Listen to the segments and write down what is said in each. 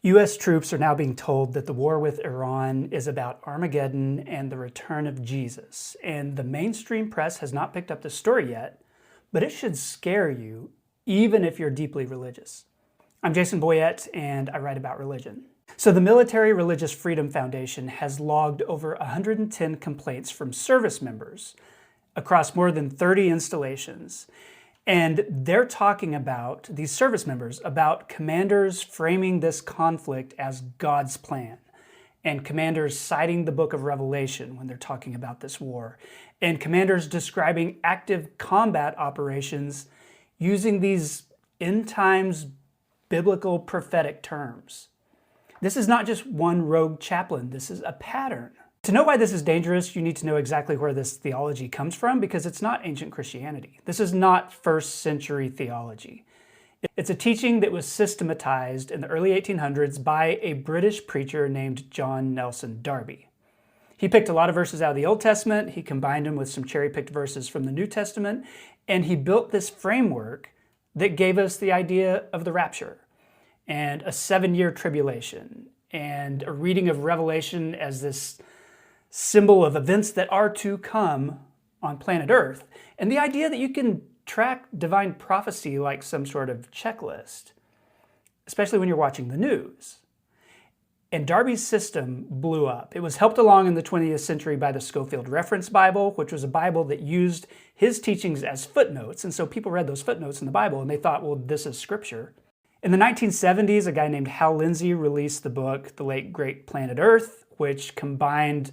U.S. troops are now being told that the war with Iran is about Armageddon and the return of Jesus. And the mainstream press has not picked up the story yet, but it should scare you, even if you're deeply religious. I'm Jason Boyett, and I write about religion. So the Military Religious Freedom Foundation has logged over 110 complaints from service members across more than 30 installations. And they're talking about, these service members, about commanders framing this conflict as God's plan, and commanders citing the book of Revelation when they're talking about this war, and commanders describing active combat operations using these end times biblical prophetic terms. This is not just one rogue chaplain, this is a pattern. To know why this is dangerous, you need to know exactly where this theology comes from, because it's not ancient Christianity. This is not first century theology. It's a teaching that was systematized in the early 1800s by a British preacher named John Nelson Darby. He picked a lot of verses out of the Old Testament, he combined them with some cherry-picked verses from the New Testament, and he built this framework that gave us the idea of the rapture, and a 7-year tribulation, and a reading of Revelation as this symbol of events that are to come on planet Earth, and the idea that you can track divine prophecy like some sort of checklist, especially when you're watching the news. And Darby's system blew up. It was helped along in the 20th century by the Scofield Reference Bible, which was a Bible that used his teachings as footnotes, and so people read those footnotes in the Bible and they thought, well, this is scripture. In the 1970s, a guy named Hal Lindsey released the book The Late Great Planet Earth, which combined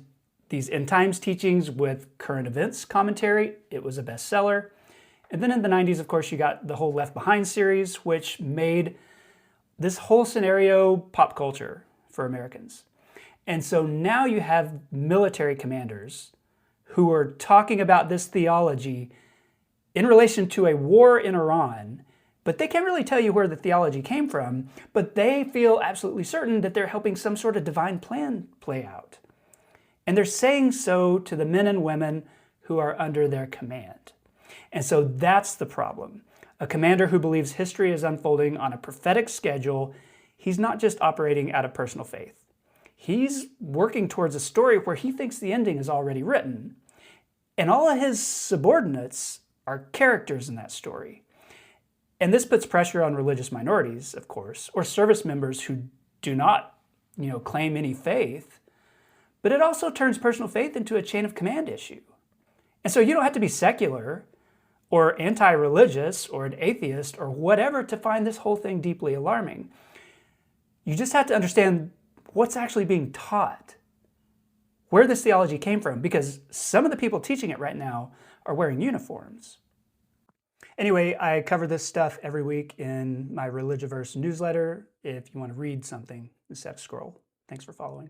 these end times teachings with current events commentary. It was a bestseller. And then in the 90s, of course, you got the whole Left Behind series, which made this whole scenario pop culture for Americans. And so now you have military commanders who are talking about this theology in relation to a war in Iran, but they can't really tell you where the theology came from, but they feel absolutely certain that they're helping some sort of divine plan play out. And they're saying so to the men and women who are under their command. And so that's the problem. A commander who believes history is unfolding on a prophetic schedule, he's not just operating out of personal faith. He's working towards a story where he thinks the ending is already written. And all of his subordinates are characters in that story. And this puts pressure on religious minorities, of course, or service members who do not, claim any faith. But it also turns personal faith into a chain of command issue. And so you don't have to be secular or anti-religious or an atheist or whatever to find this whole thing deeply alarming. You just have to understand what's actually being taught, where this theology came from, because some of the people teaching it right now are wearing uniforms. Anyway, I cover this stuff every week in my Religiverse newsletter. If you want to read something, just have to scroll. Thanks for following.